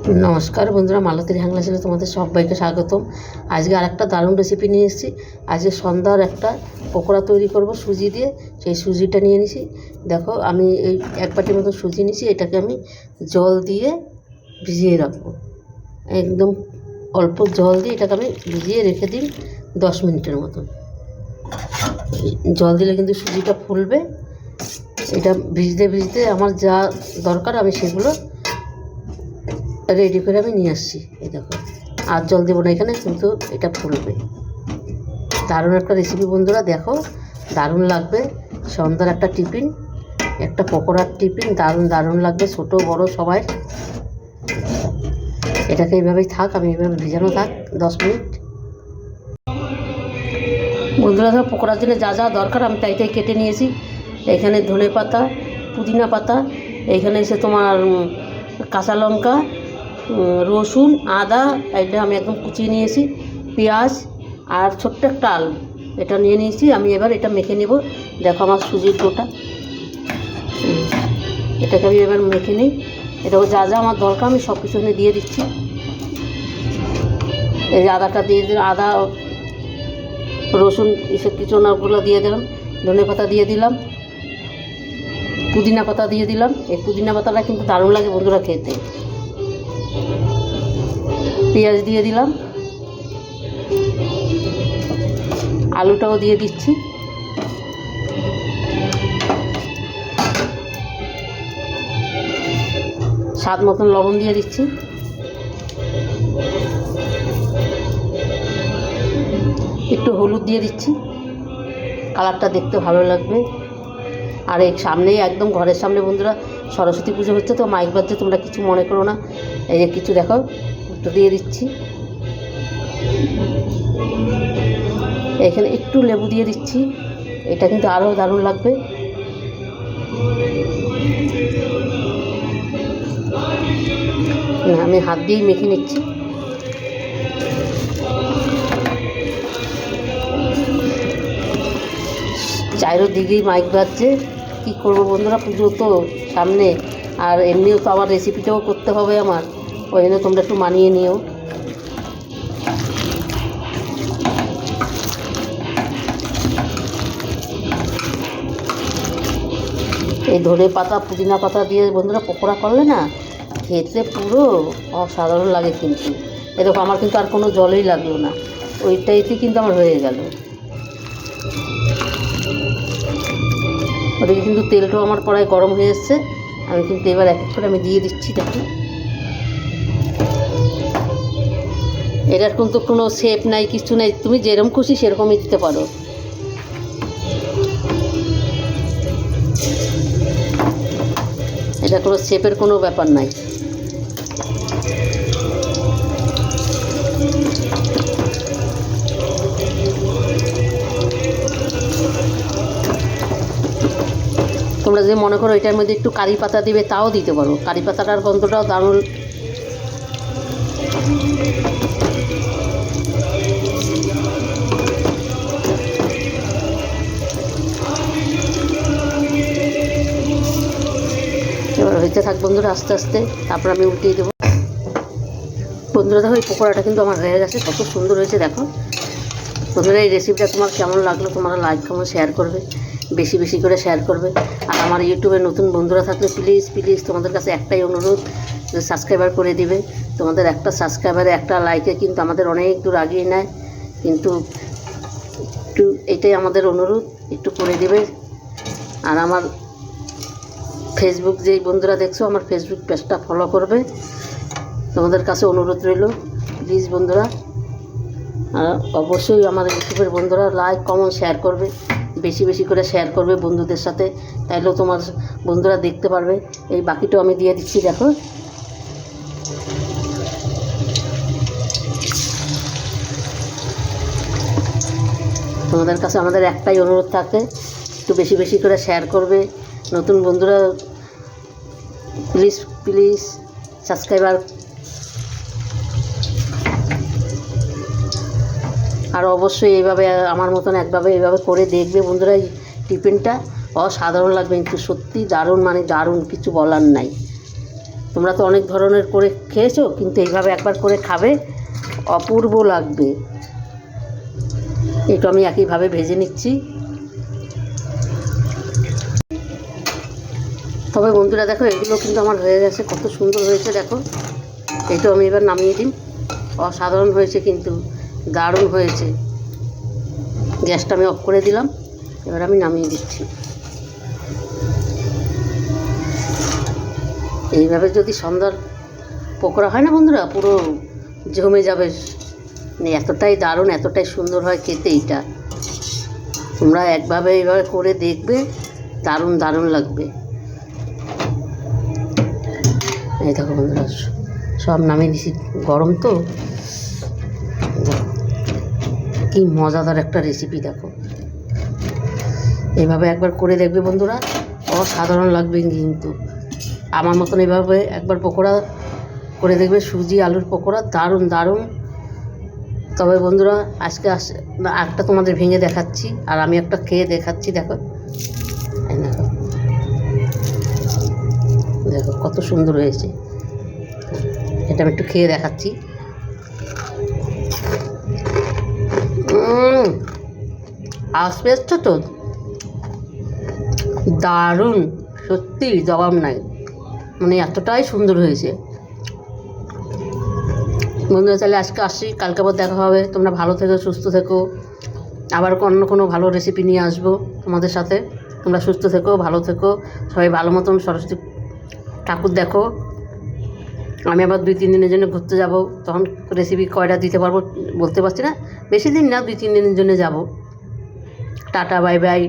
নমস্কার বন্ধুরা, মালতীর হ্যাংলা চ্যানেলে তোমাদের সবাইকে স্বাগতম। আজকে আরেকটা দারুণ রেসিপি নিয়ে এসেছি। আজকে সন্ধ্যার একটা পকোড়া তৈরি করব সুজি দিয়ে। সেই সুজিটা নিয়ে নিছি। দেখো, আমি এই এক বাটির মতো সুজি নিছি। এটাকে আমি জল দিয়ে ভিজিয়ে রাখবো। একদম অল্প জল দিয়ে এটাকে আমি ভিজিয়ে রেখে দিই 10 মিনিটের মতো। জল দিলে কিন্তু সুজিটা ফুলবে। এটা ভিজতে ভিজতে আমার যা দরকার আমি সেগুলো রেডি করে আমি নিয়ে আসছি। এই দেখো, আর জল দেবো না এখানে, কিন্তু এটা ফুলবে। দারুণ একটা রেসিপি বন্ধুরা, দেখো দারুণ লাগবে। সন্ধ্যার একটা টিফিন, একটা পকোড়ার টিফিন দারুণ লাগবে, ছোট বড় সবাই। এটাকে এইভাবেই থাক, আমি এইভাবে ভিজানো থাক 10 মিনিট। বন্ধুরা দেখো, পকোড়ার জন্য যা যা দরকার আমি তাই কেটে নিয়েছি। এখানে ধনে পাতা, পুদিনা পাতা, এইখানে এসে তোমার কাঁচা লঙ্কা, রসুন, আদা, এটা আমি একদম কুচিয়ে নিয়েছি, পেঁয়াজ আর ছোট্ট একটা আলু, এটা নিয়ে নিয়েছি। আমি এবার এটা মেখে নেব। দেখো আমার সুজির ডোটা, এটাকে আমি এবার মেখে নিই। এটাও যা যা আমার দরকার আমি সব কিছু এখানে দিয়ে দিচ্ছি। এই যে আদাটা দিয়ে দিলাম, আদা রসুন এসব কিছু ওগুলো দিয়ে দিলাম। ধনে পাতা দিয়ে দিলাম, পুদিনা পাতা দিয়ে দিলাম। এই পুদিনা পাতাটা কিন্তু দারুণ লাগে বন্ধুরা খেতে। পেঁয়াজ দিয়ে দিলাম, আলুটাও দিয়ে দিচ্ছি। স্বাদ মতন লবণ দিয়ে দিচ্ছি। একটু হলুদ দিয়ে দিচ্ছি, কালারটা দেখতে ভালো লাগবে। আর এই সামনেই, একদম ঘরের সামনে বন্ধুরা সরস্বতী পুজো হচ্ছে, তো মাইক বাজছে, তোমরা কিছু মনে করো না। এই যে কিছু দেখো, একটু দিয়ে দিচ্ছি। এখানে একটু লেবু দিয়ে দিচ্ছি, এটা কিন্তু আরও দারুণ লাগবে। আমি হাত দিয়েই মেখে নিচ্ছি। চারিদিকেই মাইক বাজছে, কী করবো বন্ধুরা, পুজো তো সামনে, আর এমনিও তো আমার রেসিপিটাও করতে হবে আমার, ওই জন্য তোমরা একটু মানিয়ে নিও। এই ধনে পাতা পুদিনা পাতা দিয়ে বন্ধুরা পকোড়া করলে না, খেতে পুরো অসাধারণ লাগে। কিন্তু এরকম আমার কিন্তু আর কোনো জলই লাগলো না, ওইটাইতে কিন্তু আমার হয়ে গেল। ওদিকে কিন্তু তেলটাও আমার কড়াই গরম হয়ে এসছে। আমি কিন্তু এবার এক এক করে আমি দিয়ে দিচ্ছি। দেখো, এটার কিন্তু কোনো শেপ নাই, কিছু নাই, তুমি যেরকম খুশি সেরকমই দিতে পারো। এটা কোনো শেপের কোনো ব্যাপার নাই। তোমরা যে মনে করো এটার মধ্যে একটু কারি পাতা দিবে, তাও দিতে পারো। কারি পাতাটার গন্ধটাও দারুণ। এবার হইতে থাক বন্ধুরা আস্তে আস্তে, তারপর আমি উল্টিয়ে দেবো। বন্ধুরা দেখো, এই পকোড়াটা কিন্তু আমার হয়ে গেছে, কত সুন্দর হয়েছে। দেখো বন্ধুরা, এই রেসিপিটা তোমার কেমন লাগলো তোমরা লাইক কমেন্ট শেয়ার করবে, বেশি বেশি করে শেয়ার করবে। আর আমার ইউটিউবে নতুন বন্ধুরা থাকলে প্লিজ প্লিজ তোমাদের কাছে একটাই অনুরোধ, যে সাবস্ক্রাইবার করে দিবে। তোমাদের একটা সাবস্ক্রাইবারে একটা লাইকে কিন্তু আমাদের অনেক দূর আগিয়ে নেয়। কিন্তু একটু এটাই আমাদের অনুরোধ, একটু করে দিবে। আর আমার ফেসবুক যেই বন্ধুরা দেখছো, আমার ফেসবুক পেজটা ফলো করবে, তোমাদের কাছে অনুরোধ রইল প্লিজ বন্ধুরা। আর অবশ্যই আমার ইউটিউবের বন্ধুরা লাইক কমেন্ট শেয়ার করবে, বেশি বেশি করে শেয়ার করবে বন্ধুদের সাথে, তাইলেও তোমার বন্ধুরা দেখতে পারবে। এই বাকিটাও আমি দিয়ে দিচ্ছি। দেখো, তোমাদের কাছে আমাদের একটাই অনুরোধ থাকে, একটু বেশি বেশি করে শেয়ার করবে। নতুন বন্ধুরা প্লিজ প্লিজ সাবস্ক্রাইবার। আর অবশ্যই এইভাবে আমার মতন একভাবে এইভাবে করে দেখবে বন্ধুরা। এই টিফিনটা অসাধারণ লাগবে, কিন্তু সত্যি দারুণ, মানে দারুণ, কিছু বলার নাই। তোমরা তো অনেক ধরনের করে খেয়েছো, কিন্তু এইভাবে একবার করে খাবে, অপূর্ব লাগবে। একটু আমি একইভাবে ভেজে নিচ্ছি। তবে বন্ধুরা দেখো, এগুলো কিন্তু আমার হয়ে গেছে, কত সুন্দর হয়েছে দেখো। এইটা আমি এবার নামিয়ে দিই। অসাধারণ হয়েছে, কিন্তু দারুণ হয়েছে। গ্যাসটা আমি অফ করে দিলাম, এবার আমি নামিয়ে দিচ্ছি। এইভাবে যদি সন্ধ্যার পকোড়া হয় না বন্ধুরা, পুরো জমে যাবে। এতটাই দারুণ, এতটাই সুন্দর হয় খেতে এইটা। তোমরা একভাবে এইভাবে করে দেখবে, দারুণ দারুণ লাগবে। এই দেখো বন্ধুরা, সব নামিয়ে দিছি, গরম তো। কি মজাদার একটা রেসিপি দেখো। এইভাবে একবার করে দেখবে বন্ধুরা, অসাধারণ লাগবে। কিন্তু আমার মতন এইভাবে একবার পকোড়া করে দেখবে, সুজি আলুর পকোড়া, দারুণ দারুণ। তবে বন্ধুরা আজকে একটা তোমাদের ভেঙে দেখাচ্ছি, আর আমি একটা খেয়ে দেখাচ্ছি। দেখো দেখো দেখো কত সুন্দর হয়েছে। এটা আমি একটু খেয়ে দেখাচ্ছি। আওয়াজ পেয়েছ তো? দারুণ, সত্যি জবাব নাই, মানে এতটাই সুন্দর হয়েছে। বন্ধুরা তাহলে আজকে আসি, কালকে আবার দেখা হবে। তোমরা ভালো থেকো, সুস্থ থেকো। আবার অন্য কোনো ভালো রেসিপি নিয়ে আসবো তোমাদের সাথে। তোমরা সুস্থ থেকো, ভালো থেকো, সবাই ভালো মতন সরস্বতী ঠাকুর দেখো। আমি আবার 2-3 দিনের জন্য ঘুরতে যাব, তখন রেসিপি কয়টা দিতে পারবো বলতে পারছি না। বেশি দিন না, 2-3 দিনের জন্য যাব। Tata, bye bye.